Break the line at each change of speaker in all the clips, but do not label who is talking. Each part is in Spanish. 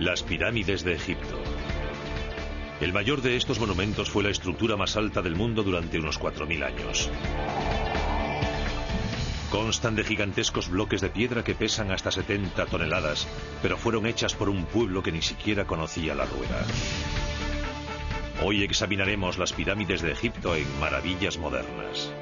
Las pirámides de Egipto. El mayor de estos monumentos fue la estructura más alta del mundo durante unos 4000 años. Constan de gigantescos bloques de piedra que pesan hasta 70 toneladas, pero fueron hechas por un pueblo que ni siquiera conocía la rueda. Hoy examinaremos las pirámides de Egipto en Maravillas Modernas.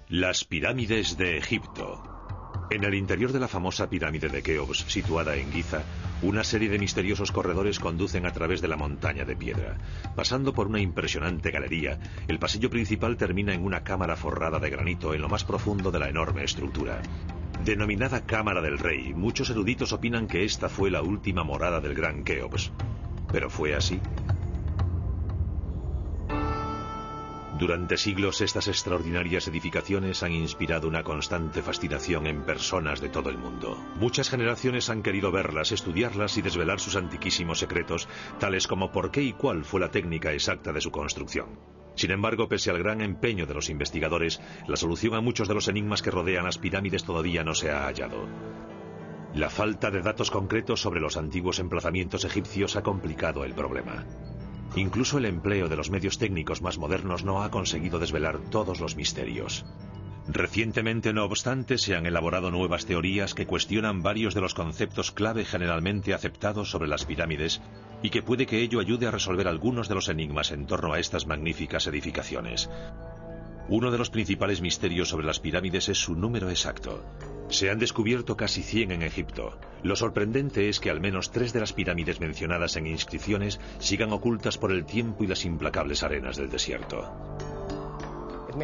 Las pirámides de Egipto. En el interior de la famosa pirámide de Keops, situada en Giza, una serie de misteriosos corredores conducen a través de la montaña de piedra. Pasando por una impresionante galería, el pasillo principal termina en una cámara forrada de granito en lo más profundo de la enorme estructura. Denominada Cámara del Rey, muchos eruditos opinan que esta fue la última morada del gran Keops. ¿Pero fue así? Durante siglos, estas extraordinarias edificaciones han inspirado una constante fascinación en personas de todo el mundo. Muchas generaciones han querido verlas, estudiarlas y desvelar sus antiquísimos secretos, tales como por qué y cuál fue la técnica exacta de su construcción. Sin embargo, pese al gran empeño de los investigadores, la solución a muchos de los enigmas que rodean las pirámides todavía no se ha hallado. La falta de datos concretos sobre los antiguos emplazamientos egipcios ha complicado el problema. Incluso el empleo de los medios técnicos más modernos no ha conseguido desvelar todos los misterios. Recientemente, no obstante, se han elaborado nuevas teorías que cuestionan varios de los conceptos clave generalmente aceptados sobre las pirámides y que puede que ello ayude a resolver algunos de los enigmas en torno a estas magníficas edificaciones. Uno de los principales misterios sobre las pirámides es su número exacto. Se han descubierto casi 100 en Egipto. Lo sorprendente es que al menos 3 de las pirámides mencionadas en inscripciones sigan ocultas por el tiempo y las implacables arenas del desierto.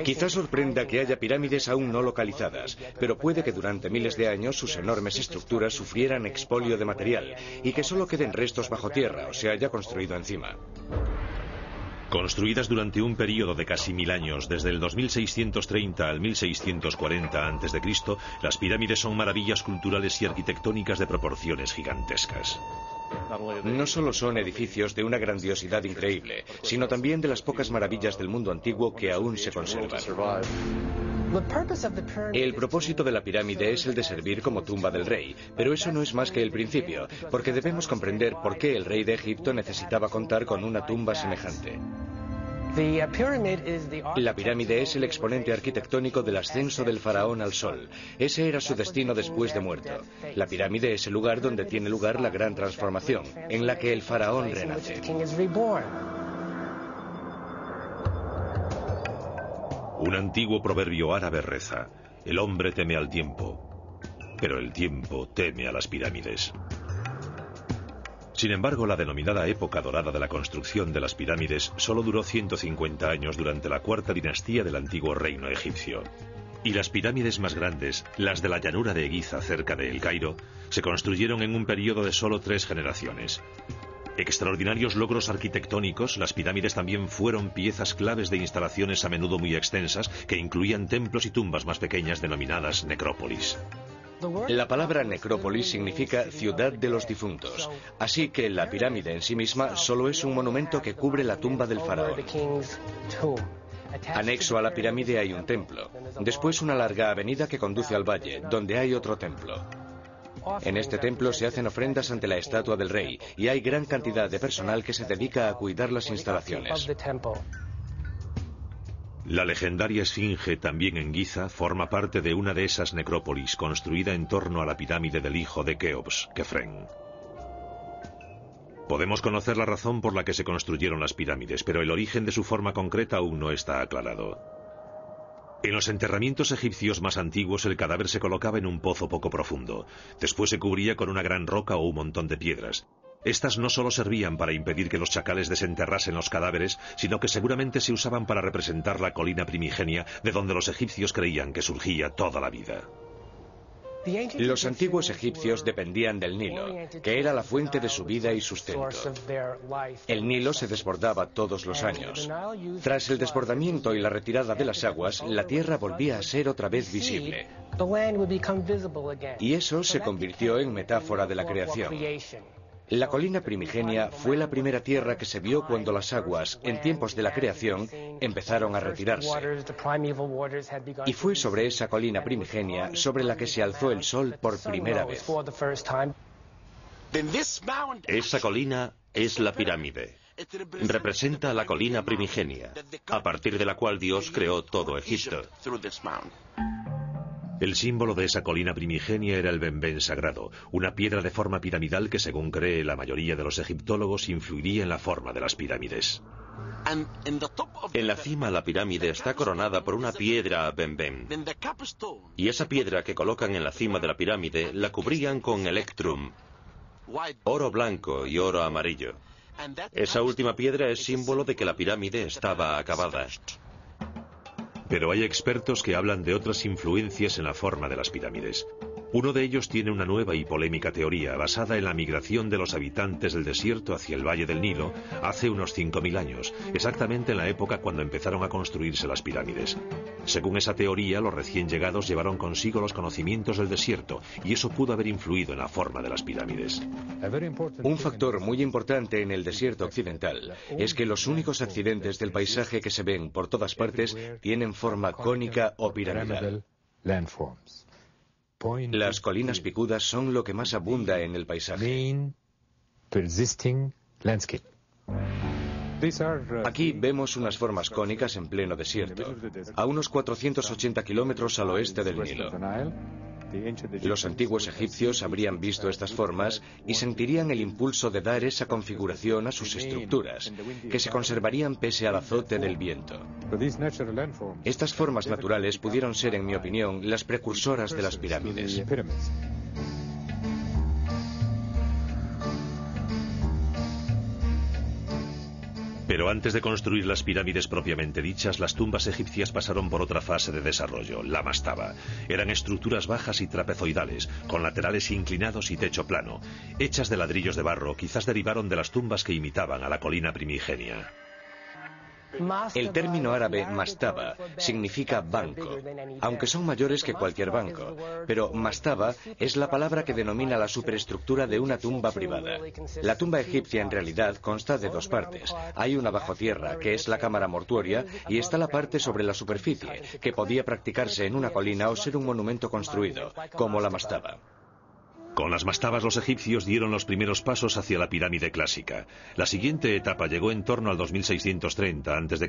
Quizás sorprenda que haya pirámides aún no localizadas, pero puede que durante miles de años sus enormes estructuras sufrieran expolio de material y que solo queden restos bajo tierra o se haya construido encima.
Construidas durante un período de casi 1000 años, desde el 2630 al 1640 a.C., las pirámides son maravillas culturales y arquitectónicas de proporciones gigantescas.
No solo son edificios de una grandiosidad increíble, sino también de las pocas maravillas del mundo antiguo que aún se conservan. El propósito de la pirámide es el de servir como tumba del rey, pero eso no es más que el principio, porque debemos comprender por qué el rey de Egipto necesitaba contar con una tumba semejante. La pirámide es el exponente arquitectónico del ascenso del faraón al sol. Ese era su destino después de muerto. La pirámide es el lugar donde tiene lugar la gran transformación, en la que el faraón renace.
Un antiguo proverbio árabe reza: el hombre teme al tiempo, pero el tiempo teme a las pirámides. Sin embargo, la denominada época dorada de la construcción de las pirámides solo duró 150 años durante la cuarta dinastía del antiguo reino egipcio. Y las pirámides más grandes, las de la llanura de Giza cerca de El Cairo, se construyeron en un periodo de solo 3 generaciones. Extraordinarios logros arquitectónicos, las pirámides también fueron piezas claves de instalaciones a menudo muy extensas que incluían templos y tumbas más pequeñas denominadas necrópolis.
La palabra necrópolis significa ciudad de los difuntos, así que la pirámide en sí misma solo es un monumento que cubre la tumba del faraón. Anexo a la pirámide hay un templo, después una larga avenida que conduce al valle, donde hay otro templo. En este templo se hacen ofrendas ante la estatua del rey y hay gran cantidad de personal que se dedica a cuidar las instalaciones.
La legendaria Esfinge, también en Giza, forma parte de una de esas necrópolis construida en torno a la pirámide del hijo de Keops, Kefren. Podemos conocer la razón por la que se construyeron las pirámides, pero el origen de su forma concreta aún no está aclarado. En los enterramientos egipcios más antiguos, el cadáver se colocaba en un pozo poco profundo. Después se cubría con una gran roca o un montón de piedras. Estas no solo servían para impedir que los chacales desenterrasen los cadáveres, sino que seguramente se usaban para representar la colina primigenia de donde los egipcios creían que surgía toda la vida.
Los antiguos egipcios dependían del Nilo, que era la fuente de su vida y sustento. El Nilo se desbordaba todos los años. Tras el desbordamiento y la retirada de las aguas, la tierra volvía a ser otra vez visible. Y eso se convirtió en metáfora de la creación. La colina primigenia fue la primera tierra que se vio cuando las aguas, en tiempos de la creación, empezaron a retirarse. Y fue sobre esa colina primigenia sobre la que se alzó el sol por primera vez.
Esa colina es la pirámide. Representa la colina primigenia, a partir de la cual Dios creó todo Egipto.
El símbolo de esa colina primigenia era el benben sagrado, una piedra de forma piramidal que, según cree la mayoría de los egiptólogos, influiría en la forma de las pirámides.
En la cima la pirámide está coronada por una piedra benben. Y esa piedra que colocan en la cima de la pirámide la cubrían con electrum, oro blanco y oro amarillo. Esa última piedra es símbolo de que la pirámide estaba acabada.
Pero hay expertos que hablan de otras influencias en la forma de las pirámides. Uno de ellos tiene una nueva y polémica teoría basada en la migración de los habitantes del desierto hacia el Valle del Nilo hace unos 5.000 años, exactamente en la época cuando empezaron a construirse las pirámides. Según esa teoría, los recién llegados llevaron consigo los conocimientos del desierto y eso pudo haber influido en la forma de las pirámides.
Un factor muy importante en el desierto occidental es que los únicos accidentes del paisaje que se ven por todas partes tienen forma cónica o piramidal. Las colinas picudas son lo que más abunda en el paisaje. Aquí vemos unas formas cónicas en pleno desierto, a unos 480 kilómetros al oeste del Nilo. Los antiguos egipcios habrían visto estas formas y sentirían el impulso de dar esa configuración a sus estructuras, que se conservarían pese al azote del viento. Estas formas naturales pudieron ser, en mi opinión, las precursoras de las pirámides.
Pero antes de construir las pirámides propiamente dichas, las tumbas egipcias pasaron por otra fase de desarrollo, la mastaba. Eran estructuras bajas y trapezoidales, con laterales inclinados y techo plano. Hechas de ladrillos de barro, quizás derivaron de las tumbas que imitaban a la colina primigenia.
El término árabe mastaba significa banco, aunque son mayores que cualquier banco, pero mastaba es la palabra que denomina la superestructura de una tumba privada. La tumba egipcia en realidad consta de dos partes. Hay una bajo tierra, que es la cámara mortuoria, y está la parte sobre la superficie, que podía practicarse en una colina o ser un monumento construido, como la mastaba.
Con las mastabas los egipcios dieron los primeros pasos hacia la pirámide clásica. La siguiente etapa llegó en torno al 2630 a.C.,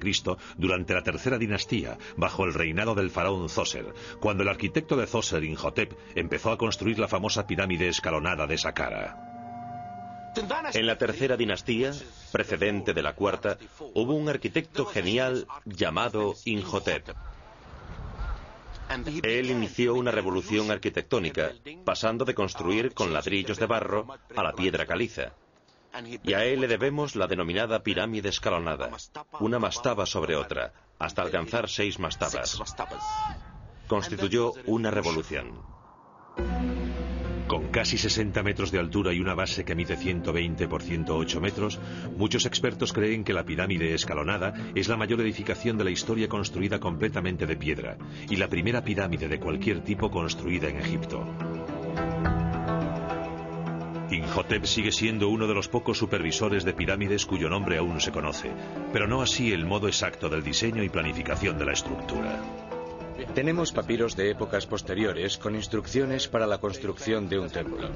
durante la tercera dinastía, bajo el reinado del faraón Zoser, cuando el arquitecto de Zoser, Imhotep, empezó a construir la famosa pirámide escalonada de Saqqara.
En la tercera dinastía, precedente de la cuarta, hubo un arquitecto genial llamado Imhotep. Él inició una revolución arquitectónica, pasando de construir con ladrillos de barro a la piedra caliza. Y a él le debemos la denominada pirámide escalonada, una mastaba sobre otra, hasta alcanzar 6 mastabas. Constituyó una revolución.
Con casi 60 metros de altura y una base que mide 120 por 108 metros, muchos expertos creen que la pirámide escalonada es la mayor edificación de la historia construida completamente de piedra, y la primera pirámide de cualquier tipo construida en Egipto. Imhotep sigue siendo uno de los pocos supervisores de pirámides cuyo nombre aún se conoce, pero no así el modo exacto del diseño y planificación de la estructura.
Tenemos papiros de épocas posteriores con instrucciones para la construcción de un templo.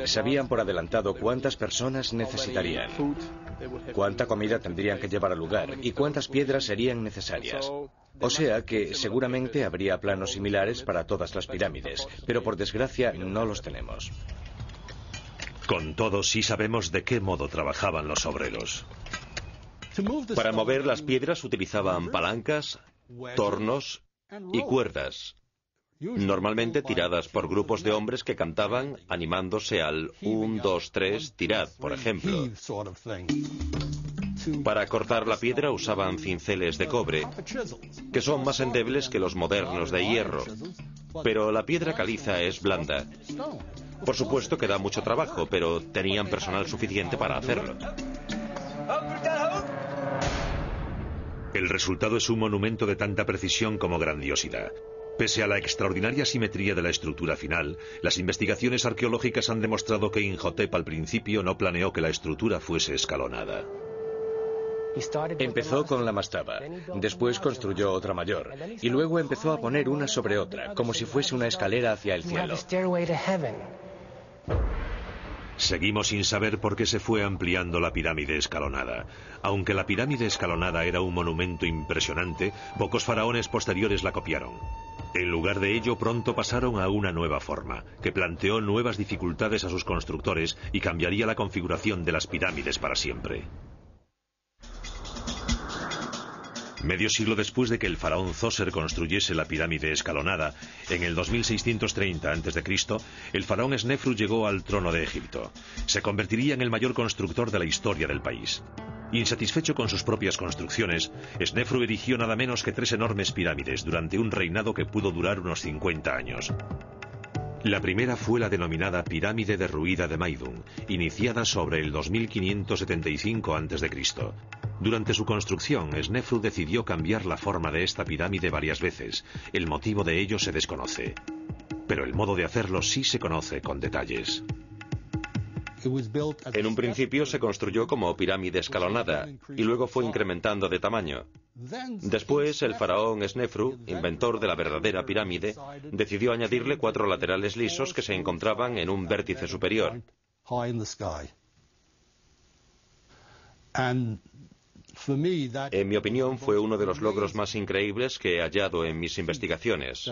Sabían por adelantado cuántas personas necesitarían, cuánta comida tendrían que llevar al lugar y cuántas piedras serían necesarias. O sea que seguramente habría planos similares para todas las pirámides, pero por desgracia no los tenemos.
Con todo, sí sabemos de qué modo trabajaban los obreros.
Para mover las piedras utilizaban palancas, tornos y cuerdas, normalmente tiradas por grupos de hombres que cantaban animándose al 1, 2, 3, tirad, por ejemplo. Para cortar la piedra usaban cinceles de cobre, que son más endebles que los modernos de hierro. Pero la piedra caliza es blanda. Por supuesto que da mucho trabajo, pero tenían personal suficiente para hacerlo.
El resultado es un monumento de tanta precisión como grandiosidad. Pese a la extraordinaria simetría de la estructura final, las investigaciones arqueológicas han demostrado que Imhotep al principio no planeó que la estructura fuese escalonada.
Empezó con la mastaba, después construyó otra mayor, y luego empezó a poner una sobre otra, como si fuese una escalera hacia el cielo.
Seguimos sin saber por qué se fue ampliando la pirámide escalonada. Aunque la pirámide escalonada era un monumento impresionante, pocos faraones posteriores la copiaron. En lugar de ello, pronto pasaron a una nueva forma, que planteó nuevas dificultades a sus constructores y cambiaría la configuración de las pirámides para siempre. Medio siglo después de que el faraón Zoser construyese la pirámide escalonada, en el 2630 a.C., el faraón Snefru llegó al trono de Egipto. Se convertiría en el mayor constructor de la historia del país. Insatisfecho con sus propias construcciones, Snefru erigió nada menos que 3 enormes pirámides durante un reinado que pudo durar unos 50 años. La primera fue la denominada Pirámide Derruida de Maidum, iniciada sobre el 2575 a.C. Durante su construcción, Snefru decidió cambiar la forma de esta pirámide varias veces. El motivo de ello se desconoce, pero el modo de hacerlo sí se conoce con detalles.
En un principio se construyó como pirámide escalonada y luego fue incrementando de tamaño. Después, el faraón Snefru, inventor de la verdadera pirámide, decidió añadirle 4 laterales lisos que se encontraban en un vértice superior. En mi opinión, fue uno de los logros más increíbles que he hallado en mis investigaciones.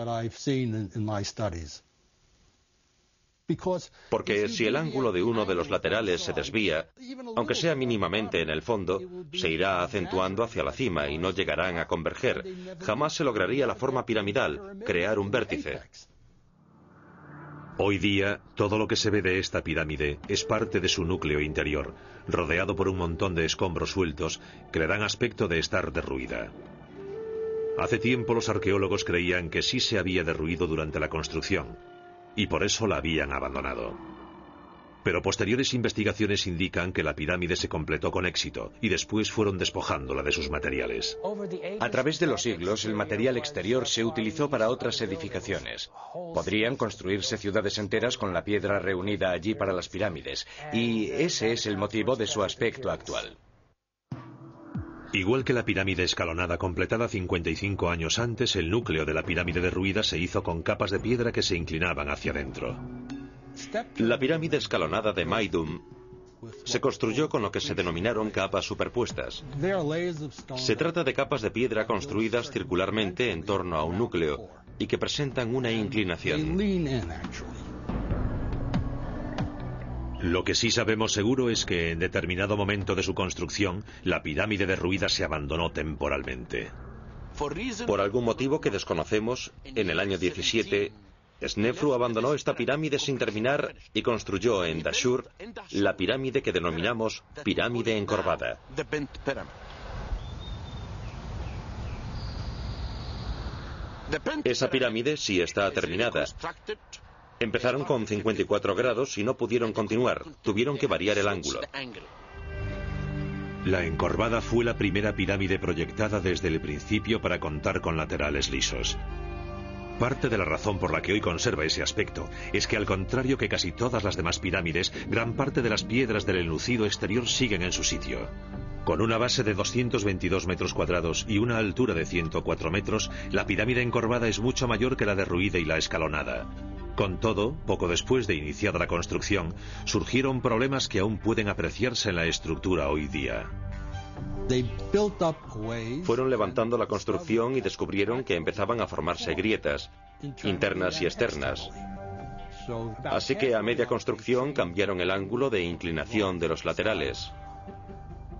Porque si el ángulo de uno de los laterales se desvía, aunque sea mínimamente en el fondo, se irá acentuando hacia la cima y no llegarán a converger. Jamás se lograría la forma piramidal, crear un vértice.
Hoy día, todo lo que se ve de esta pirámide es parte de su núcleo interior, rodeado por un montón de escombros sueltos que le dan aspecto de estar derruida. Hace tiempo los arqueólogos creían que sí se había derruido durante la construcción, y por eso la habían abandonado. Pero posteriores investigaciones indican que la pirámide se completó con éxito y después fueron despojándola de sus materiales.
A través de los siglos, el material exterior se utilizó para otras edificaciones. Podrían construirse ciudades enteras con la piedra reunida allí para las pirámides, y ese es el motivo de su aspecto actual.
Igual que la pirámide escalonada completada 55 años antes, el núcleo de la pirámide derruida se hizo con capas de piedra que se inclinaban hacia adentro.
La pirámide escalonada de Maidum se construyó con lo que se denominaron capas superpuestas. Se trata de capas de piedra construidas circularmente en torno a un núcleo y que presentan una inclinación.
Lo que sí sabemos seguro es que en determinado momento de su construcción, la pirámide derruida se abandonó temporalmente.
Por algún motivo que desconocemos, en el año 17, Snefru abandonó esta pirámide sin terminar y construyó en Dashur la pirámide que denominamos pirámide encorvada. Esa pirámide sí está terminada. Empezaron con 54 grados y no pudieron continuar, tuvieron que variar el ángulo.
La encorvada fue la primera pirámide proyectada desde el principio para contar con laterales lisos. Parte de la razón por la que hoy conserva ese aspecto es que, al contrario que casi todas las demás pirámides, gran parte de las piedras del enlucido exterior siguen en su sitio. Con una base de 222 metros cuadrados y una altura de 104 metros, la pirámide encorvada es mucho mayor que la derruida y la escalonada. Con todo, poco después de iniciada la construcción, surgieron problemas que aún pueden apreciarse en la estructura hoy día.
Fueron levantando la construcción y descubrieron que empezaban a formarse grietas, internas y externas. Así que a media construcción cambiaron el ángulo de inclinación de los laterales.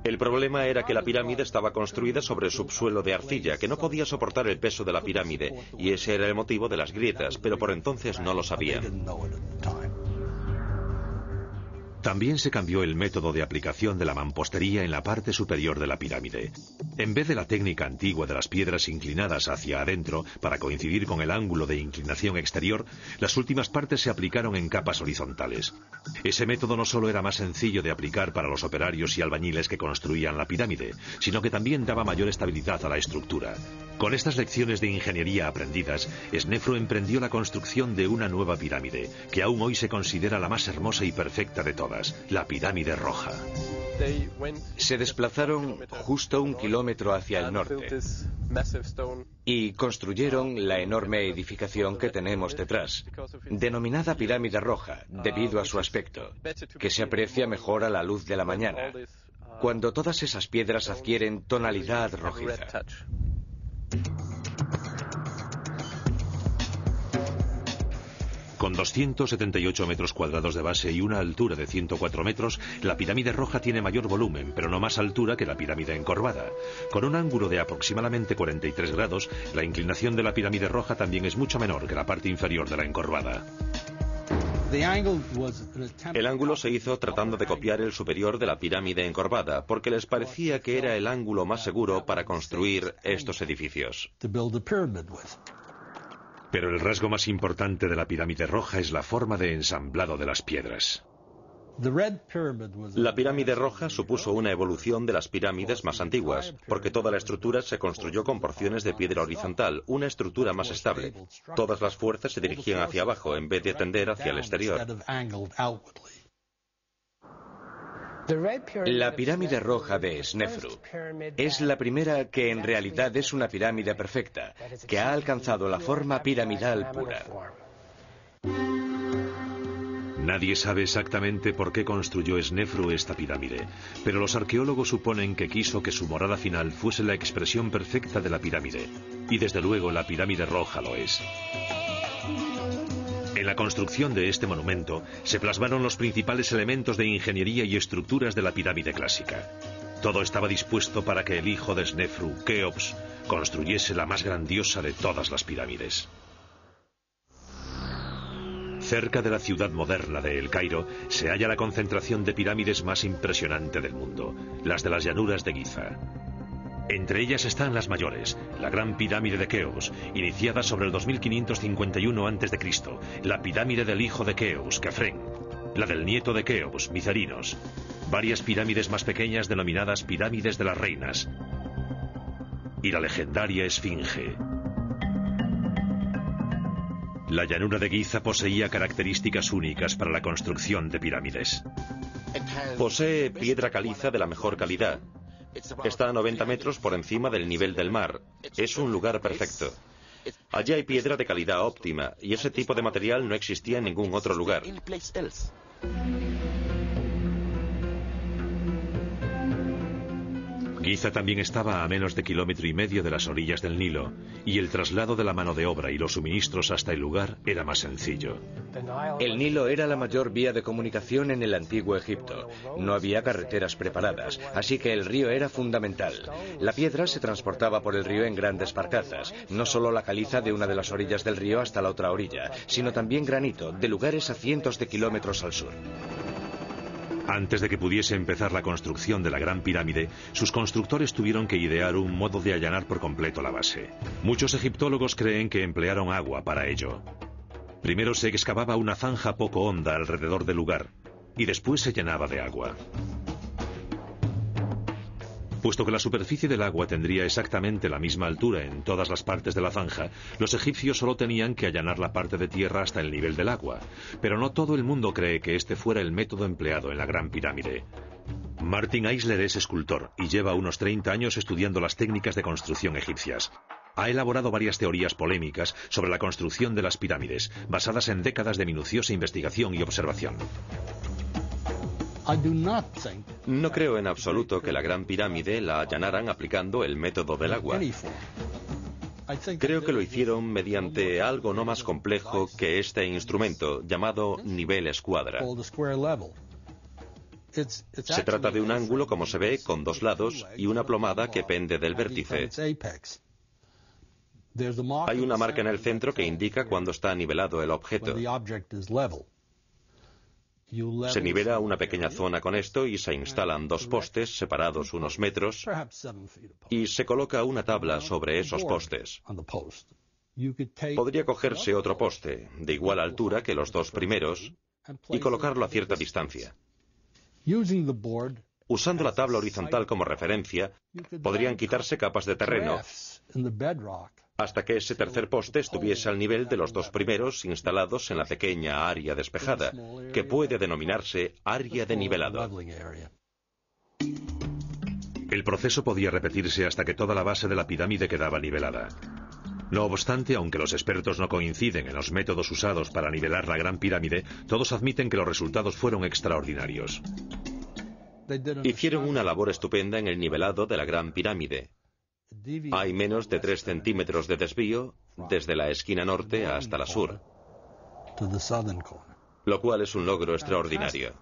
El problema era que la pirámide estaba construida sobre subsuelo de arcilla, que no podía soportar el peso de la pirámide, y ese era el motivo de las grietas, pero por entonces no lo sabían.
También se cambió el método de aplicación de la mampostería en la parte superior de la pirámide. En vez de la técnica antigua de las piedras inclinadas hacia adentro para coincidir con el ángulo de inclinación exterior, las últimas partes se aplicaron en capas horizontales. Ese método no solo era más sencillo de aplicar para los operarios y albañiles que construían la pirámide, sino que también daba mayor estabilidad a la estructura. Con estas lecciones de ingeniería aprendidas, Snefru emprendió la construcción de una nueva pirámide, que aún hoy se considera la más hermosa y perfecta de todas. La pirámide roja.
Se desplazaron justo 1 kilómetro hacia el norte y construyeron la enorme edificación que tenemos detrás, denominada pirámide roja, debido a su aspecto, que se aprecia mejor a la luz de la mañana, cuando todas esas piedras adquieren tonalidad rojiza.
Con 278 metros cuadrados de base y una altura de 104 metros, la pirámide roja tiene mayor volumen, pero no más altura que la pirámide encorvada. Con un ángulo de aproximadamente 43 grados, la inclinación de la pirámide roja también es mucho menor que la parte inferior de la encorvada.
El ángulo se hizo tratando de copiar el superior de la pirámide encorvada, porque les parecía que era el ángulo más seguro para construir estos edificios.
Pero el rasgo más importante de la pirámide roja es la forma de ensamblado de las piedras.
La pirámide roja supuso una evolución de las pirámides más antiguas, porque toda la estructura se construyó con porciones de piedra horizontal, una estructura más estable. Todas las fuerzas se dirigían hacia abajo en vez de tender hacia el exterior.
La pirámide roja de Snefru es la primera que en realidad es una pirámide perfecta, que ha alcanzado la forma piramidal pura.
Nadie sabe exactamente por qué construyó Snefru esta pirámide, pero los arqueólogos suponen que quiso que su morada final fuese la expresión perfecta de la pirámide, y desde luego la pirámide roja lo es. En la construcción de este monumento se plasmaron los principales elementos de ingeniería y estructuras de la pirámide clásica. Todo estaba dispuesto para que el hijo de Snefru, Keops, construyese la más grandiosa de todas las pirámides. Cerca de la ciudad moderna de El Cairo se halla la concentración de pirámides más impresionante del mundo, las de las llanuras de Giza. Entre ellas están las mayores, la Gran Pirámide de Keops, iniciada sobre el 2551 a.C., la pirámide del hijo de Keops, Kefren, la del nieto de Keops, Micerinos, varias pirámides más pequeñas denominadas pirámides de las reinas, y la legendaria Esfinge. La llanura de Giza poseía características únicas para la construcción de pirámides.
Posee piedra caliza de la mejor calidad. Está a 90 metros por encima del nivel del mar. Es un lugar perfecto. Allí hay piedra de calidad óptima, y ese tipo de material no existía en ningún otro lugar.
Giza también estaba a menos de 1,5 kilómetros de las orillas del Nilo, y el traslado de la mano de obra y los suministros hasta el lugar era más sencillo.
El Nilo era la mayor vía de comunicación en el antiguo Egipto. No había carreteras preparadas, así que el río era fundamental. La piedra se transportaba por el río en grandes barcazas, no solo la caliza de una de las orillas del río hasta la otra orilla, sino también granito, de lugares a cientos de kilómetros al sur.
Antes de que pudiese empezar la construcción de la Gran Pirámide, sus constructores tuvieron que idear un modo de allanar por completo la base. Muchos egiptólogos creen que emplearon agua para ello. Primero se excavaba una zanja poco honda alrededor del lugar, y después se llenaba de agua. Puesto que la superficie del agua tendría exactamente la misma altura en todas las partes de la zanja, los egipcios solo tenían que allanar la parte de tierra hasta el nivel del agua. Pero no todo el mundo cree que este fuera el método empleado en la Gran Pirámide. Martin Eisler es escultor y lleva unos 30 años estudiando las técnicas de construcción egipcias. Ha elaborado varias teorías polémicas sobre la construcción de las pirámides, basadas en décadas de minuciosa investigación y observación.
No creo en absoluto que la Gran Pirámide la allanaran aplicando el método del agua. Creo que lo hicieron mediante algo no más complejo que este instrumento, llamado nivel escuadra. Se trata de un ángulo, como se ve, con dos lados y una plomada que pende del vértice. Hay una marca en el centro que indica cuándo está nivelado el objeto. Se nivela una pequeña zona con esto y se instalan dos postes separados unos metros y se coloca una tabla sobre esos postes. Podría cogerse otro poste de igual altura que los dos primeros y colocarlo a cierta distancia. Usando la tabla horizontal como referencia, podrían quitarse capas de terreno hasta que ese tercer poste estuviese al nivel de los dos primeros instalados en la pequeña área despejada, que puede denominarse área de nivelado.
El proceso podía repetirse hasta que toda la base de la pirámide quedaba nivelada. No obstante, aunque los expertos no coinciden en los métodos usados para nivelar la Gran Pirámide, todos admiten que los resultados fueron extraordinarios.
Hicieron una labor estupenda en el nivelado de la Gran Pirámide. Hay menos de 3 centímetros de desvío desde la esquina norte hasta la sur, lo cual es un logro extraordinario.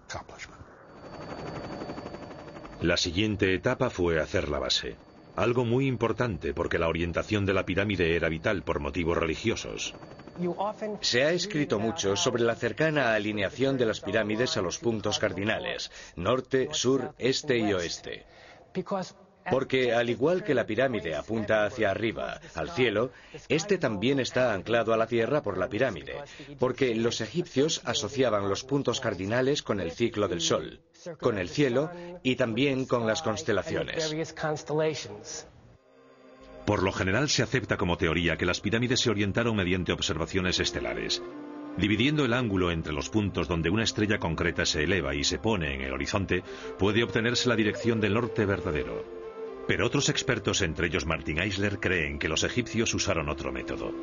La siguiente etapa fue hacer la base. Algo muy importante porque la orientación de la pirámide era vital por motivos religiosos.
Se ha escrito mucho sobre la cercana alineación de las pirámides a los puntos cardinales, norte, sur, este y oeste. Porque al igual que la pirámide apunta hacia arriba, al cielo, este también está anclado a la tierra por la pirámide, porque los egipcios asociaban los puntos cardinales con el ciclo del sol, con el cielo y también con las constelaciones.
Por lo general se acepta como teoría que las pirámides se orientaron mediante observaciones estelares. Dividiendo el ángulo entre los puntos donde una estrella concreta se eleva y se pone en el horizonte, puede obtenerse la dirección del norte verdadero. Pero otros expertos, entre ellos Martin Eisler, creen que los egipcios usaron otro método.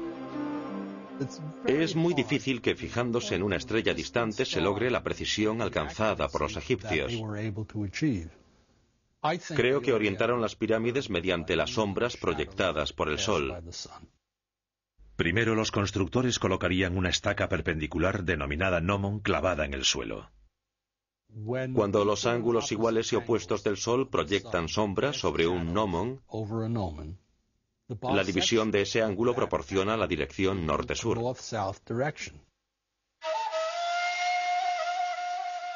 Es muy difícil que fijándose en una estrella distante se logre la precisión alcanzada por los egipcios. Creo que orientaron las pirámides mediante las sombras proyectadas por el sol.
Primero, los constructores colocarían una estaca perpendicular denominada gnomon clavada en el suelo.
Cuando los ángulos iguales y opuestos del sol proyectan sombras sobre un gnomon, la división de ese ángulo proporciona la dirección norte-sur.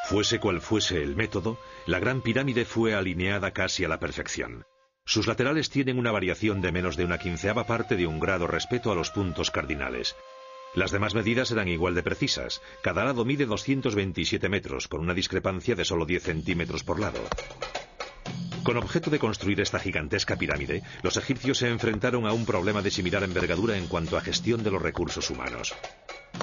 Fuese cual fuese el método, la Gran Pirámide fue alineada casi a la perfección. Sus laterales tienen una variación de menos de 1/15 parte de un grado respecto a los puntos cardinales. Las demás medidas eran igual de precisas. Cada lado mide 227 metros, con una discrepancia de solo 10 centímetros por lado. Con objeto de construir esta gigantesca pirámide, los egipcios se enfrentaron a un problema de similar envergadura en cuanto a gestión de los recursos humanos.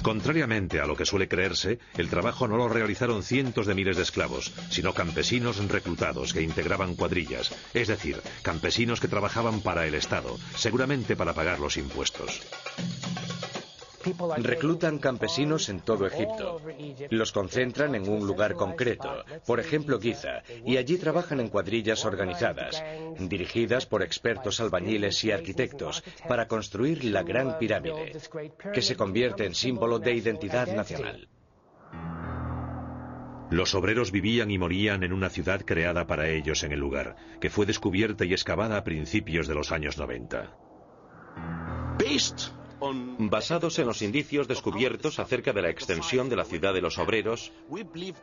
Contrariamente a lo que suele creerse, el trabajo no lo realizaron cientos de miles de esclavos, sino campesinos reclutados que integraban cuadrillas, es decir, campesinos que trabajaban para el Estado, seguramente para pagar los impuestos.
Reclutan campesinos en todo Egipto. Los concentran en un lugar concreto, por ejemplo Giza, y allí trabajan en cuadrillas organizadas, dirigidas por expertos albañiles y arquitectos, para construir la Gran Pirámide, que se convierte en símbolo de identidad nacional.
Los obreros vivían y morían en una ciudad creada para ellos en el lugar, que fue descubierta y excavada a principios de los años 90.
Basados en los indicios descubiertos acerca de la extensión de la ciudad de los obreros,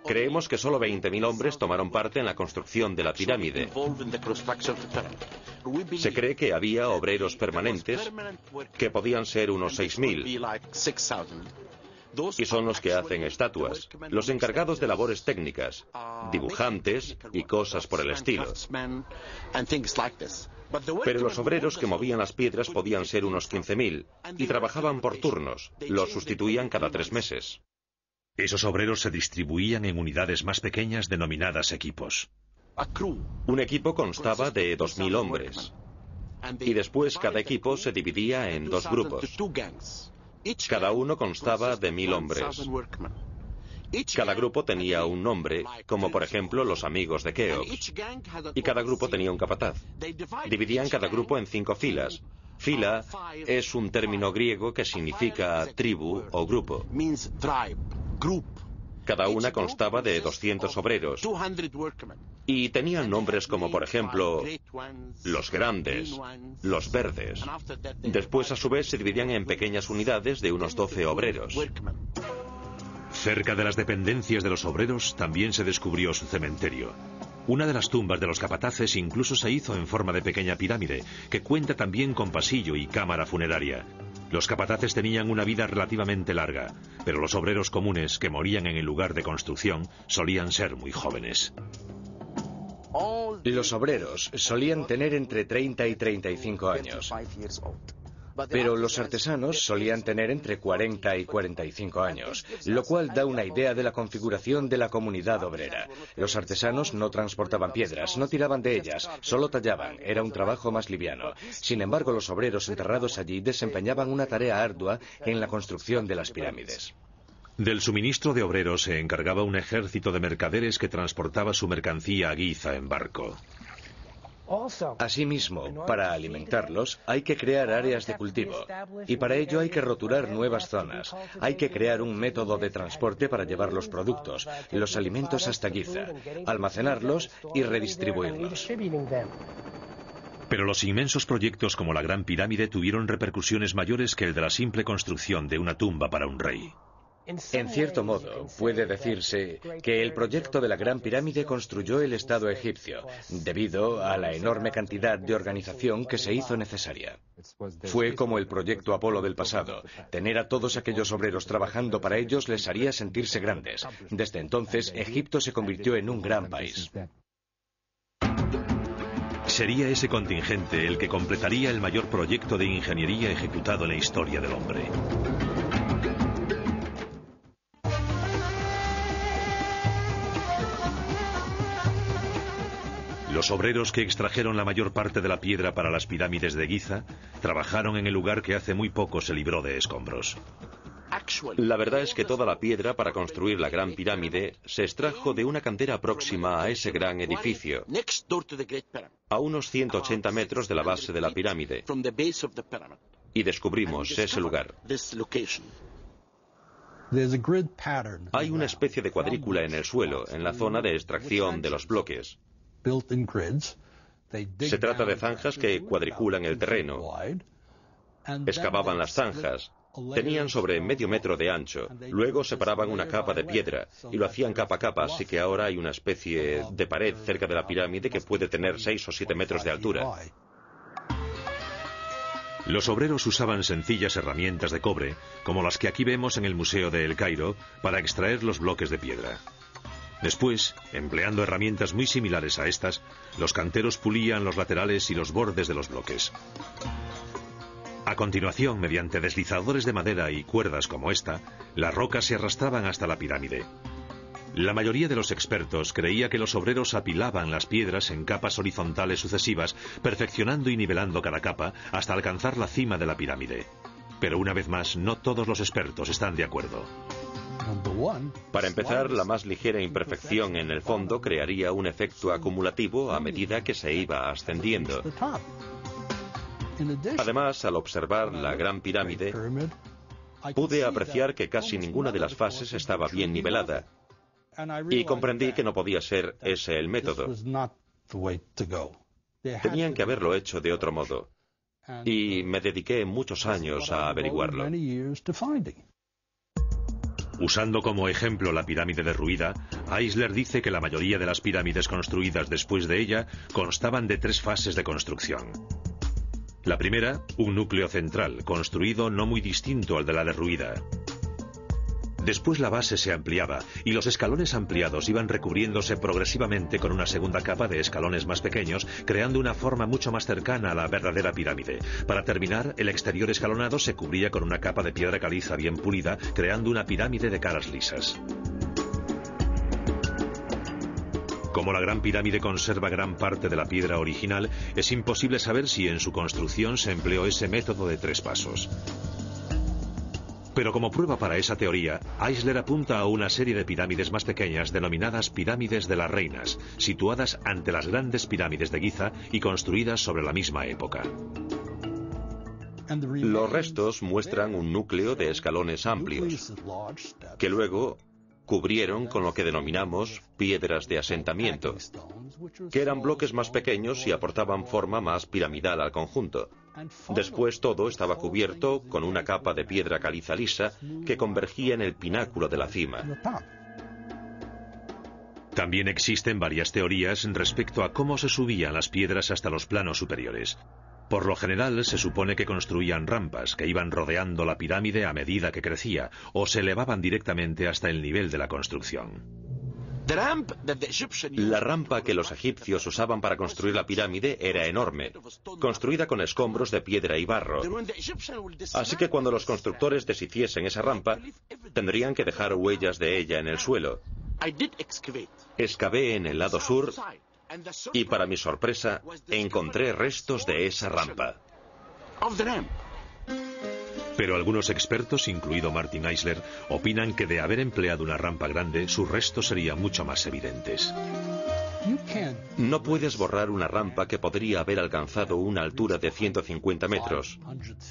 creemos que solo 20.000 hombres tomaron parte en la construcción de la pirámide. Se cree que había obreros permanentes, que podían ser unos 6.000. Y son los que hacen estatuas, los encargados de labores técnicas, dibujantes y cosas por el estilo. Pero los obreros que movían las piedras podían ser unos 15.000 y trabajaban por turnos, los sustituían cada 3 meses.
Esos obreros se distribuían en unidades más pequeñas denominadas equipos.
Un equipo constaba de 2.000 hombres y después cada equipo se dividía en 2 grupos. Cada uno constaba de 1.000 hombres. Cada grupo tenía un nombre, como por ejemplo los amigos de Keops, y cada grupo tenía un capataz. Dividían cada grupo en 5 filas. Fila es un término griego que significa tribu o grupo. Cada una constaba de 200 obreros y tenían nombres como por ejemplo los grandes, los verdes. Después a su vez se dividían en pequeñas unidades de unos 12 obreros.
Cerca de las dependencias de los obreros también se descubrió su cementerio. Una de las tumbas de los capataces incluso se hizo en forma de pequeña pirámide, que cuenta también con pasillo y cámara funeraria. Los capataces tenían una vida relativamente larga, pero los obreros comunes que morían en el lugar de construcción solían ser muy jóvenes.
Los obreros solían tener entre 30 y 35 años. Pero los artesanos solían tener entre 40 y 45 años, lo cual da una idea de la configuración de la comunidad obrera. Los artesanos no transportaban piedras, no tiraban de ellas, solo tallaban, era un trabajo más liviano. Sin embargo, los obreros enterrados allí desempeñaban una tarea ardua en la construcción de las pirámides.
Del suministro de obreros se encargaba un ejército de mercaderes que transportaba su mercancía a Giza en barco.
Asimismo, para alimentarlos hay que crear áreas de cultivo y para ello hay que roturar nuevas zonas. Hay que crear un método de transporte para llevar los productos, los alimentos hasta Giza, almacenarlos y redistribuirlos.
Pero los inmensos proyectos como la Gran Pirámide tuvieron repercusiones mayores que el de la simple construcción de una tumba para un rey.
En cierto modo, puede decirse que el proyecto de la Gran Pirámide construyó el Estado egipcio, debido a la enorme cantidad de organización que se hizo necesaria. Fue como el proyecto Apolo del pasado. Tener a todos aquellos obreros trabajando para ellos les haría sentirse grandes. Desde entonces, Egipto se convirtió en un gran país.
Sería ese contingente el que completaría el mayor proyecto de ingeniería ejecutado en la historia del hombre. Los obreros que extrajeron la mayor parte de la piedra para las pirámides de Giza trabajaron en el lugar que hace muy poco se libró de escombros.
La verdad es que toda la piedra para construir la Gran Pirámide se extrajo de una cantera próxima a ese gran edificio, a unos 180 metros de la base de la pirámide, y descubrimos ese lugar. Hay una especie de cuadrícula en el suelo, en la zona de extracción de los bloques. Se trata de zanjas que cuadriculan el terreno. Excavaban las zanjas. Tenían sobre medio metro de ancho. Luego separaban una capa de piedra y lo hacían capa a capa, así que ahora hay una especie de pared cerca de la pirámide que puede tener 6 o 7 metros de altura.
Los obreros usaban sencillas herramientas de cobre, como las que aquí vemos en el Museo de El Cairo, para extraer los bloques de piedra. Después, empleando herramientas muy similares a estas, los canteros pulían los laterales y los bordes de los bloques. A continuación, mediante deslizadores de madera y cuerdas como esta, las rocas se arrastraban hasta la pirámide. La mayoría de los expertos creía que los obreros apilaban las piedras en capas horizontales sucesivas, perfeccionando y nivelando cada capa hasta alcanzar la cima de la pirámide. Pero una vez más, no todos los expertos están de acuerdo.
Para empezar, la más ligera imperfección en el fondo crearía un efecto acumulativo a medida que se iba ascendiendo. Además, al observar la Gran Pirámide, pude apreciar que casi ninguna de las fases estaba bien nivelada, y comprendí que no podía ser ese el método. Tenían que haberlo hecho de otro modo, y me dediqué muchos años a averiguarlo.
Usando como ejemplo la pirámide derruida, Eisler dice que la mayoría de las pirámides construidas después de ella constaban de 3 fases de construcción. La primera, un núcleo central, construido no muy distinto al de la derruida. Después la base se ampliaba y los escalones ampliados iban recubriéndose progresivamente con una segunda capa de escalones más pequeños, creando una forma mucho más cercana a la verdadera pirámide. Para terminar, el exterior escalonado se cubría con una capa de piedra caliza bien pulida, creando una pirámide de caras lisas. Como la Gran Pirámide conserva gran parte de la piedra original, es imposible saber si en su construcción se empleó ese método de 3 pasos. Pero como prueba para esa teoría, Eisler apunta a una serie de pirámides más pequeñas denominadas pirámides de las reinas, situadas ante las grandes pirámides de Giza y construidas sobre la misma época.
Los restos muestran un núcleo de escalones amplios, que luego cubrieron con lo que denominamos piedras de asentamiento, que eran bloques más pequeños y aportaban forma más piramidal al conjunto. Después todo estaba cubierto con una capa de piedra caliza lisa que convergía en el pináculo de la cima.
También existen varias teorías respecto a cómo se subían las piedras hasta los planos superiores. Por lo general, se supone que construían rampas que iban rodeando la pirámide a medida que crecía, o se elevaban directamente hasta el nivel de la construcción.
La rampa que los egipcios usaban para construir la pirámide era enorme, construida con escombros de piedra y barro. Así que cuando los constructores deshiciesen esa rampa, tendrían que dejar huellas de ella en el suelo. Excavé en el lado sur y, para mi sorpresa, encontré restos de esa rampa.
Pero algunos expertos, incluido Martin Eisler, opinan que de haber empleado una rampa grande, sus restos serían mucho más evidentes.
No puedes borrar una rampa que podría haber alcanzado una altura de 150 metros.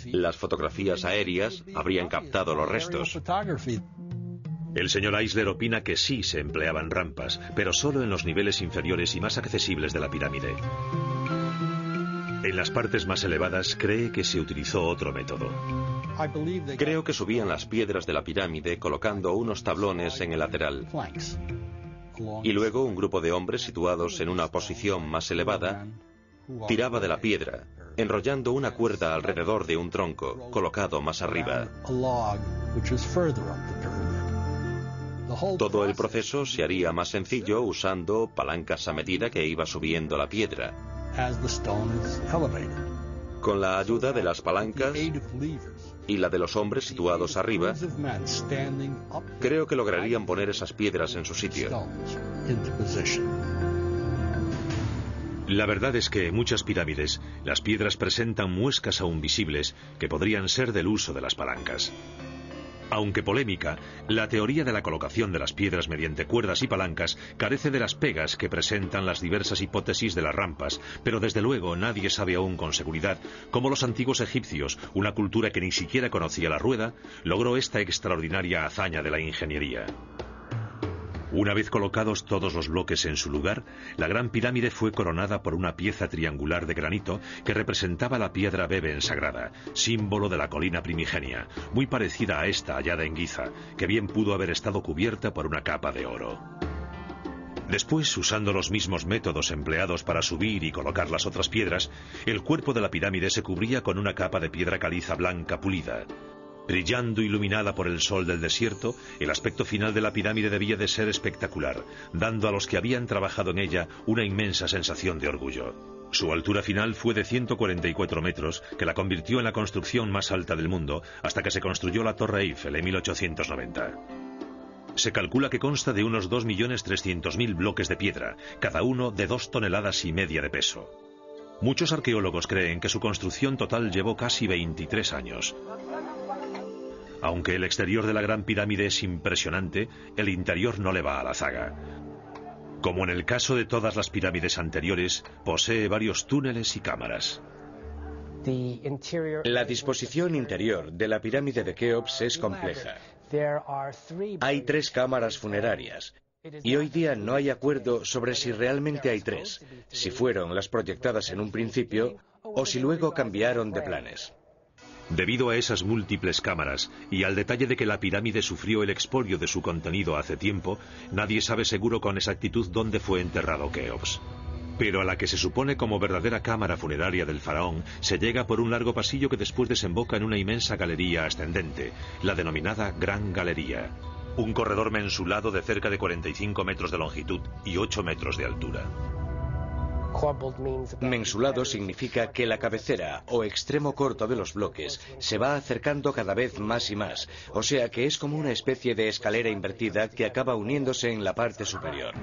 Las fotografías aéreas habrían captado los restos.
El señor Eisler opina que sí se empleaban rampas, pero solo en los niveles inferiores y más accesibles de la pirámide. En las partes más elevadas cree que se utilizó otro método.
Creo que subían las piedras de la pirámide colocando unos tablones en el lateral. Y luego un grupo de hombres situados en una posición más elevada tiraba de la piedra, enrollando una cuerda alrededor de un tronco colocado más arriba. Todo el proceso se haría más sencillo usando palancas a medida que iba subiendo la piedra. Con la ayuda de las palancas y la de los hombres situados arriba, creo que lograrían poner esas piedras en su sitio.
La verdad es que en muchas pirámides las piedras presentan muescas aún visibles que podrían ser del uso de las palancas. Aunque polémica, la teoría de la colocación de las piedras mediante cuerdas y palancas carece de las pegas que presentan las diversas hipótesis de las rampas, pero desde luego nadie sabe aún con seguridad cómo los antiguos egipcios, una cultura que ni siquiera conocía la rueda, logró esta extraordinaria hazaña de la ingeniería. Una vez colocados todos los bloques en su lugar, la gran pirámide fue coronada por una pieza triangular de granito que representaba la piedra Beben sagrada, símbolo de la colina primigenia, muy parecida a esta hallada en Giza, que bien pudo haber estado cubierta por una capa de oro. Después, usando los mismos métodos empleados para subir y colocar las otras piedras, el cuerpo de la pirámide se cubría con una capa de piedra caliza blanca pulida. Brillando iluminada por el sol del desierto, el aspecto final de la pirámide debía de ser espectacular, dando a los que habían trabajado en ella una inmensa sensación de orgullo. Su altura final fue de 144 metros, que la convirtió en la construcción más alta del mundo, hasta que se construyó la Torre Eiffel en 1890. Se calcula que consta de unos 2.300.000 bloques de piedra, cada uno de 2,5 toneladas de peso. Muchos arqueólogos creen que su construcción total llevó casi 23 años. Aunque el exterior de la Gran Pirámide es impresionante, el interior no le va a la zaga. Como en el caso de todas las pirámides anteriores, posee varios túneles y cámaras.
La disposición interior de la pirámide de Keops es compleja. Hay 3 cámaras funerarias, y hoy día no hay acuerdo sobre si realmente hay 3, si fueron las proyectadas en un principio o si luego cambiaron de planes.
Debido a esas múltiples cámaras y al detalle de que la pirámide sufrió el expolio de su contenido hace tiempo, nadie sabe seguro con exactitud dónde fue enterrado Keops. Pero a la que se supone como verdadera cámara funeraria del faraón se llega por un largo pasillo que después desemboca en una inmensa galería ascendente, la denominada Gran Galería. Un corredor mensulado de cerca de 45 metros de longitud y 8 metros de altura.
Mensulado significa que la cabecera o extremo corto de los bloques se va acercando cada vez más y más, o sea que es como una especie de escalera invertida que acaba uniéndose en la parte superior.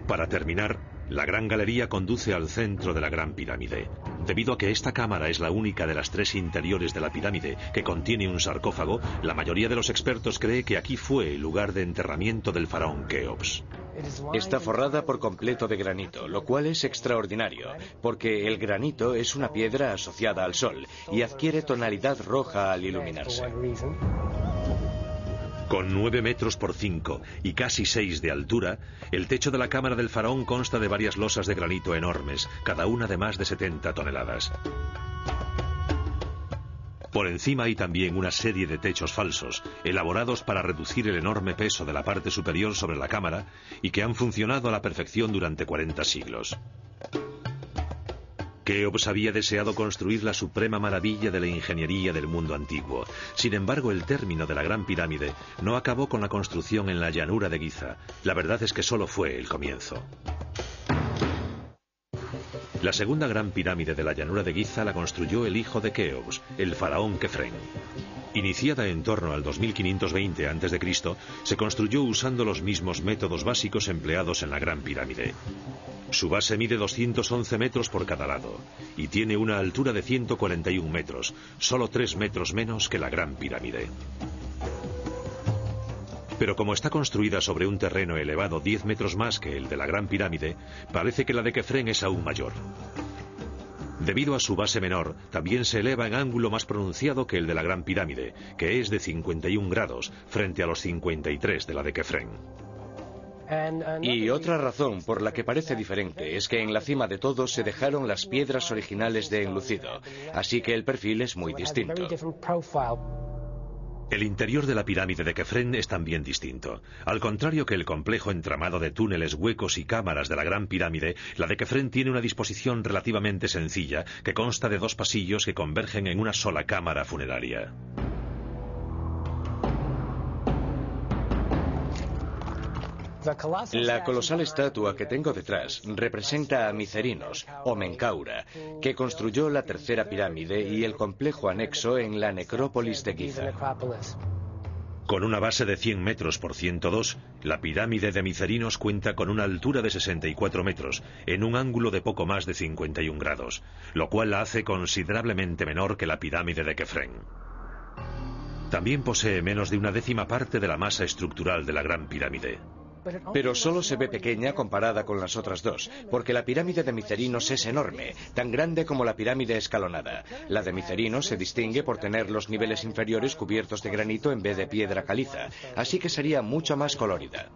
Para terminar, la Gran Galería conduce al centro de la Gran Pirámide. Debido a que esta cámara es la única de las 3 interiores de la pirámide que contiene un sarcófago, la mayoría de los expertos cree que aquí fue el lugar de enterramiento del faraón Keops.
Está forrada por completo de granito, lo cual es extraordinario, porque el granito es una piedra asociada al sol y adquiere tonalidad roja al iluminarse.
Con 9 metros por 5 y casi 6 de altura, el techo de la cámara del faraón consta de varias losas de granito enormes, cada una de más de 70 toneladas. Por encima hay también una serie de techos falsos, elaborados para reducir el enorme peso de la parte superior sobre la cámara y que han funcionado a la perfección durante 40 siglos. Keops había deseado construir la suprema maravilla de la ingeniería del mundo antiguo. Sin embargo, el término de la Gran Pirámide no acabó con la construcción en la llanura de Giza. La verdad es que solo fue el comienzo. La segunda Gran Pirámide de la llanura de Giza la construyó el hijo de Keops, el faraón Kefren. Iniciada en torno al 2520 a.C., se construyó usando los mismos métodos básicos empleados en la Gran Pirámide. Su base mide 211 metros por cada lado y tiene una altura de 141 metros, solo 3 metros menos que la Gran Pirámide. Pero como está construida sobre un terreno elevado 10 metros más que el de la Gran Pirámide, parece que la de Kefren es aún mayor. Debido a su base menor, también se eleva en ángulo más pronunciado que el de la Gran Pirámide, que es de 51 grados, frente a los 53 de la de Kefren.
Y otra razón por la que parece diferente es que en la cima de todo se dejaron las piedras originales de enlucido, así que el perfil es muy distinto.
El interior de la pirámide de Kefren es también distinto. Al contrario que el complejo entramado de túneles, huecos y cámaras de la Gran Pirámide, la de Kefren tiene una disposición relativamente sencilla que consta de 2 pasillos que convergen en una sola cámara funeraria.
La colosal estatua que tengo detrás representa a Micerinos, o Menkaura, que construyó la tercera pirámide y el complejo anexo en la necrópolis de Giza.
Con una base de 100 metros por 102, la pirámide de Micerinos cuenta con una altura de 64 metros, en un ángulo de poco más de 51 grados, lo cual la hace considerablemente menor que la pirámide de Kefren. También posee menos de una décima parte de la masa estructural de la Gran Pirámide.
Pero solo se ve pequeña comparada con las otras dos, porque la pirámide de Micerinos es enorme, tan grande como la pirámide escalonada. La de Micerinos se distingue por tener los niveles inferiores cubiertos de granito en vez de piedra caliza, así que sería mucho más colorida.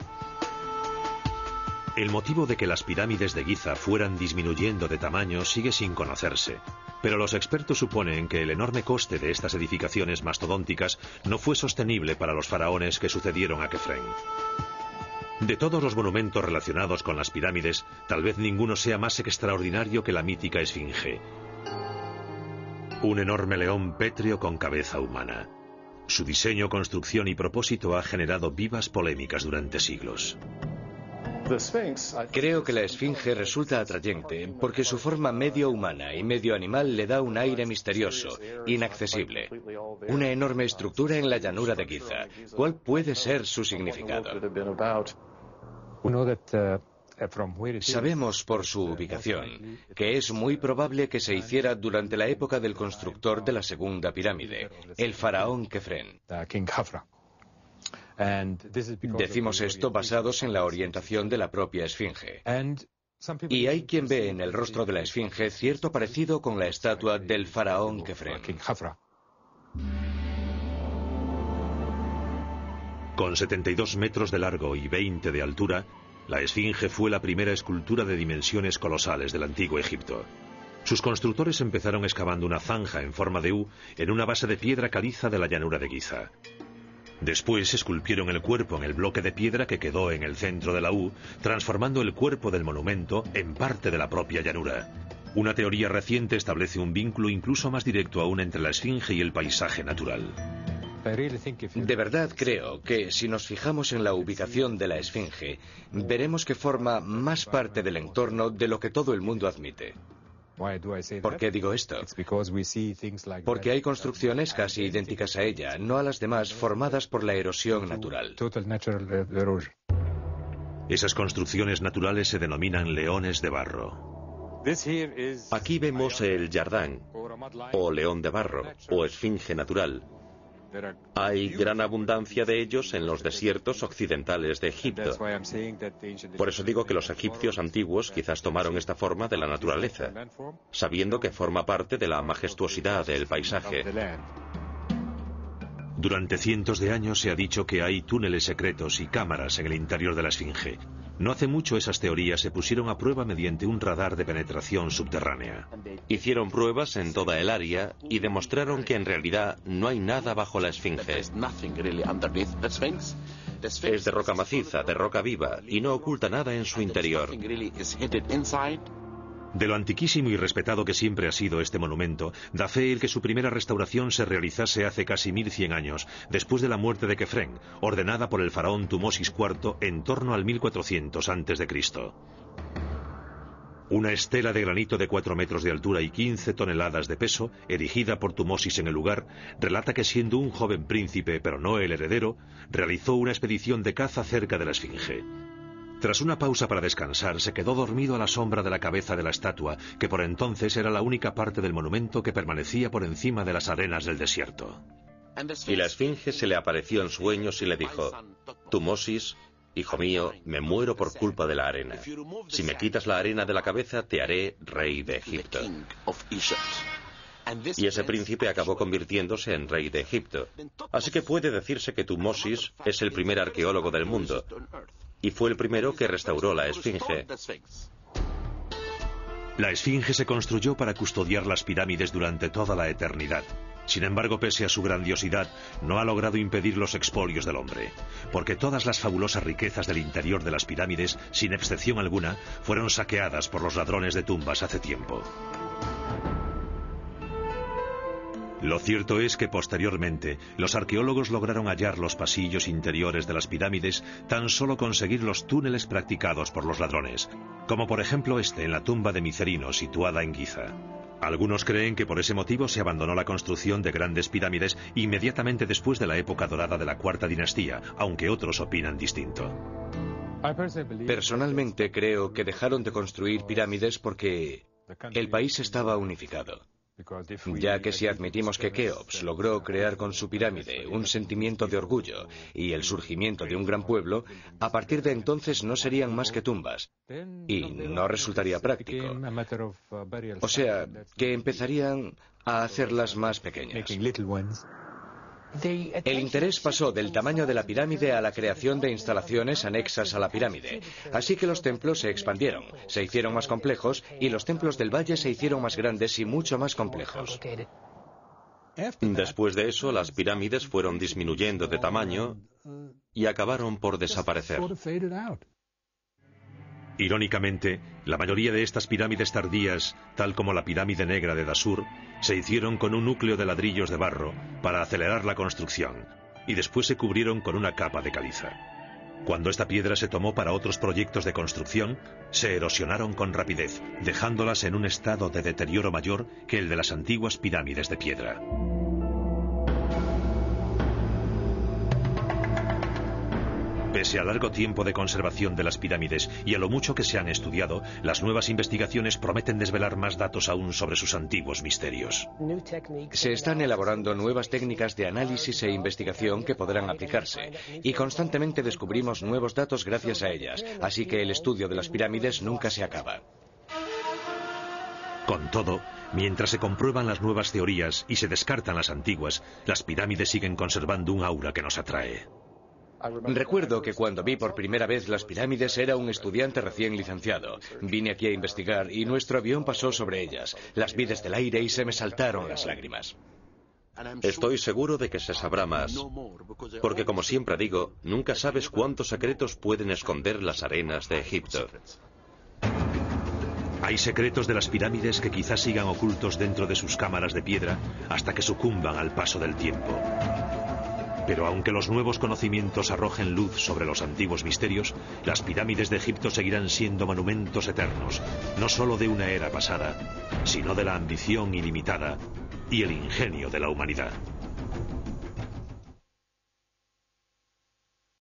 El motivo de que las pirámides de Giza fueran disminuyendo de tamaño sigue sin conocerse, pero los expertos suponen que el enorme coste de estas edificaciones mastodónticas no fue sostenible para los faraones que sucedieron a Kefren. De todos los monumentos relacionados con las pirámides, tal vez ninguno sea más extraordinario que la mítica Esfinge. Un enorme león pétreo con cabeza humana. Su diseño, construcción y propósito ha generado vivas polémicas durante siglos.
Creo que la Esfinge resulta atrayente porque su forma medio humana y medio animal le da un aire misterioso, inaccesible. Una enorme estructura en la llanura de Giza. ¿Cuál puede ser su significado? Sabemos por su ubicación que es muy probable que se hiciera durante la época del constructor de la segunda pirámide, el faraón Kefren. Decimos esto basados en la orientación de la propia Esfinge. Y hay quien ve en el rostro de la Esfinge cierto parecido con la estatua del faraón Kefren.
Con 72 metros de largo y 20 de altura, la Esfinge fue la primera escultura de dimensiones colosales del antiguo Egipto. Sus constructores empezaron excavando una zanja en forma de U en una base de piedra caliza de la llanura de Giza. Después esculpieron el cuerpo en el bloque de piedra que quedó en el centro de la U, transformando el cuerpo del monumento en parte de la propia llanura. Una teoría reciente establece un vínculo incluso más directo aún entre la Esfinge y el paisaje natural.
De verdad creo que si nos fijamos en la ubicación de la Esfinge, veremos que forma más parte del entorno de lo que todo el mundo admite. ¿Por qué digo esto? Porque hay construcciones casi idénticas a ella, no a las demás, formadas por la erosión natural.
Esas construcciones naturales se denominan leones de barro.
Aquí vemos el Yardán, o león de barro, o esfinge natural. Hay gran abundancia de ellos en los desiertos occidentales de Egipto. Por eso digo que los egipcios antiguos quizás tomaron esta forma de la naturaleza, sabiendo que forma parte de la majestuosidad del paisaje.
Durante cientos de años se ha dicho que hay túneles secretos y cámaras en el interior de la Esfinge. No hace mucho esas teorías se pusieron a prueba mediante un radar de penetración subterránea.
Hicieron pruebas en toda el área y demostraron que en realidad no hay nada bajo la Esfinge. Es de roca maciza, de roca viva, y no oculta nada en su interior.
De lo antiquísimo y respetado que siempre ha sido este monumento, da fe el que su primera restauración se realizase hace casi 1100 años, después de la muerte de Kefren, ordenada por el faraón Tumosis IV en torno al 1400 a.C. Una estela de granito de 4 metros de altura y 15 toneladas de peso, erigida por Tumosis en el lugar, relata que siendo un joven príncipe, pero no el heredero, realizó una expedición de caza cerca de la Esfinge. Tras una pausa para descansar, se quedó dormido a la sombra de la cabeza de la estatua, que por entonces era la única parte del monumento que permanecía por encima de las arenas del desierto.
Y la Esfinge se le apareció en sueños y le dijo: Tumosis, hijo mío, me muero por culpa de la arena. Si me quitas la arena de la cabeza, te haré rey de Egipto. Y ese príncipe acabó convirtiéndose en rey de Egipto. Así que puede decirse que Tumosis es el primer arqueólogo del mundo. Y fue el primero que restauró la Esfinge.
La Esfinge se construyó para custodiar las pirámides durante toda la eternidad. Sin embargo, pese a su grandiosidad, no ha logrado impedir los expolios del hombre, porque todas las fabulosas riquezas del interior de las pirámides, sin excepción alguna, fueron saqueadas por los ladrones de tumbas hace tiempo. Lo cierto es que posteriormente los arqueólogos lograron hallar los pasillos interiores de las pirámides tan solo conseguir los túneles practicados por los ladrones, como por ejemplo este en la tumba de Micerino situada en Giza. Algunos creen que por ese motivo se abandonó la construcción de grandes pirámides inmediatamente después de la época dorada de la Cuarta Dinastía, aunque otros opinan distinto.
Personalmente creo que dejaron de construir pirámides porque el país estaba unificado. Ya que si admitimos que Keops logró crear con su pirámide un sentimiento de orgullo y el surgimiento de un gran pueblo, a partir de entonces no serían más que tumbas y no resultaría práctico. O sea, que empezarían a hacerlas más pequeñas. El interés pasó del tamaño de la pirámide a la creación de instalaciones anexas a la pirámide, así que los templos se expandieron, se hicieron más complejos y los templos del valle se hicieron más grandes y mucho más complejos.
Después de eso, las pirámides fueron disminuyendo de tamaño y acabaron por desaparecer.
Irónicamente, la mayoría de estas pirámides tardías, tal como la pirámide negra de Dashur, se hicieron con un núcleo de ladrillos de barro para acelerar la construcción, y después se cubrieron con una capa de caliza. Cuando esta piedra se tomó para otros proyectos de construcción, se erosionaron con rapidez, dejándolas en un estado de deterioro mayor que el de las antiguas pirámides de piedra. Pese al largo tiempo de conservación de las pirámides y a lo mucho que se han estudiado, las nuevas investigaciones prometen desvelar más datos aún sobre sus antiguos misterios.
Se están elaborando nuevas técnicas de análisis e investigación que podrán aplicarse, y constantemente descubrimos nuevos datos gracias a ellas, así que el estudio de las pirámides nunca se acaba.
Con todo, mientras se comprueban las nuevas teorías y se descartan las antiguas, las pirámides siguen conservando un aura que nos atrae.
Recuerdo que cuando vi por primera vez las pirámides era un estudiante recién licenciado. Vine aquí a investigar y nuestro avión pasó sobre ellas. Las vi desde el aire y se me saltaron las lágrimas.
Estoy seguro de que se sabrá más, porque como siempre digo, nunca sabes cuántos secretos pueden esconder las arenas de Egipto.
Hay secretos de las pirámides que quizás sigan ocultos dentro de sus cámaras de piedra hasta que sucumban al paso del tiempo. Pero aunque los nuevos conocimientos arrojen luz sobre los antiguos misterios, las pirámides de Egipto seguirán siendo monumentos eternos, no solo de una era pasada, sino de la ambición ilimitada y el ingenio de la humanidad.